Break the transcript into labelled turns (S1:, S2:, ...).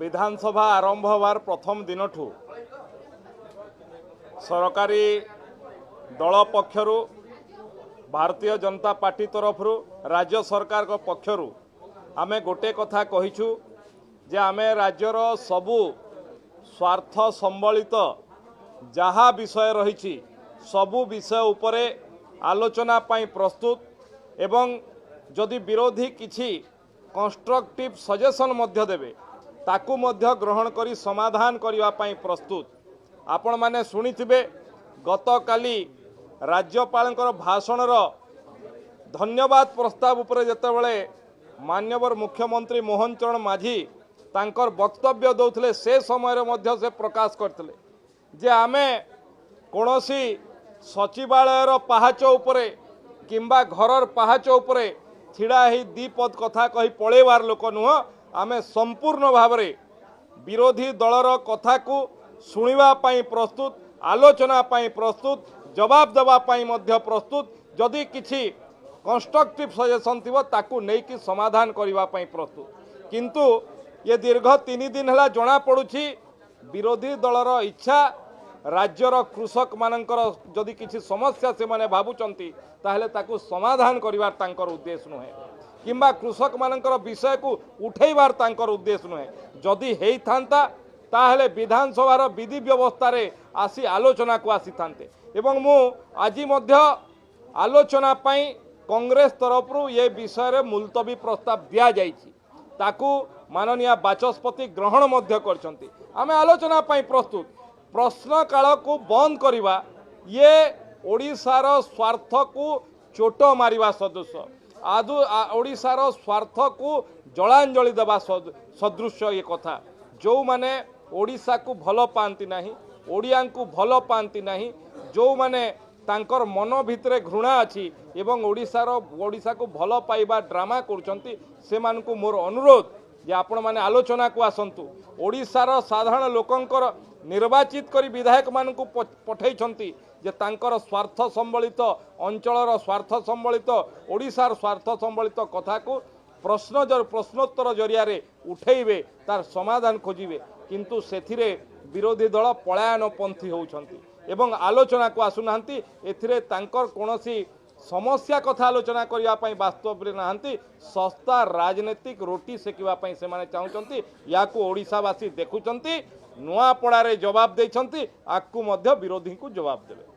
S1: विधानसभा आरंभ होवार प्रथम दिन ठू सरकारी दल पक्षरु भारतीय जनता पार्टी तरफ राज्य सरकार पक्षरु आमे गोटे कथा कहिछु जे आमे राज्यर सबु स्वार्थ संबलित जहा विषय रही सबु विषय उपरे आलोचना पाई प्रस्तुत एवं जदि विरोधी किछि कंस्ट्रक्टिव सजेशन मध्य देबे ताकू मध्य ग्रहण करी समाधान करने पाई प्रस्तुत। आपण माने शुणिथिबे गतकाली राज्यपालंकर भाषणर धन्यवाद प्रस्ताव उपरे जेतेबेले माननीय मुख्यमंत्री मोहन चरण माझी तांकर वक्तव्य दौथले से समय मध्य से प्रकाश करथिले जे आमे कोनोसी सचिवालयर पहाच उपरे किंबा घरर पहाच उपरे छिड़ा ही दीपद कथा कही पळेवार लोक नुह आमे संपूर्ण भाव में विरोधी दलर कथा को शुणा प्रस्तुत आलोचना प्रस्तुत जवाब देवा प्रस्तुत जदि किछि कंस्ट्रक्टिव सजेशन थी ताकू नहीं समाधान करने प्रस्तुत किंतु ये दीर्घ 3 दिन है जना पड़ुछि विरोधी दलर इच्छा राज्यर कृषक मानकर जदि किछि समस्या से माने भाबुचंती ताहले ताकू समाधान करिवार तांकर उद्देश्य नुहे किंबा कृषक मानकर विषय को उठेबार तांकर उद्देश्य नुहे जदि हेई थांता ताहले विधानसभार विधि व्यवस्था रे आसी आलोचना को आसी थांते एवं मु आजी मध्य आलोचना पाई कांग्रेस तरफ ये विषय रे मुलतवी प्रस्ताव दिया जाइछि ताकू माननीय बाचस्पति ग्रहण मध्य करछंती आमे आलोचना पाई प्रस्तुत प्रश्न काल को बंद करिवा ये ओडिशार स्वार्थ को चोट मारिवा सदृश आदु ओडिशार स्वार्थ को जलांजलि देवा सदृश ये कथा जो माने ओडिशा को भल पाती नहीं ओडिया को भल पाती नहीं जो माने तांकर मन भितरे घृणा अच्छी एवं ओडिशा को भल पाइबा ड्रामा करुचंती से मान को मोर अनुरोध जे आपण माने आलोचना को आसंतु ओडिशार साधारण लोकंकर निर्वाचित करी विधायक मान को पठैछंती जे तांकर स्वार्थ संबलित अंचलर स्वार्थ संबलित ओडिशार स्वार्थ संबलित कथा को प्रश्नोत्तर जरिया रे उठेइबे तार समाधान खोजिबे किंतु सेथिरे विरोधी दल पलायनपंथी होउछंती एवं आलोचना को आसुनांती एथिरे तांकर कोनोसी समस्या कथा आलोचना करने पाई वास्तव में नहांती सस्ता राजनीतिक रोटी सेकिवा पाई से माने चाहूचंती या को ओडिशावासी देखुचंती नुआपड़ारे जवाब देइछंती आकु मध्य विरोधी को जवाब देबे।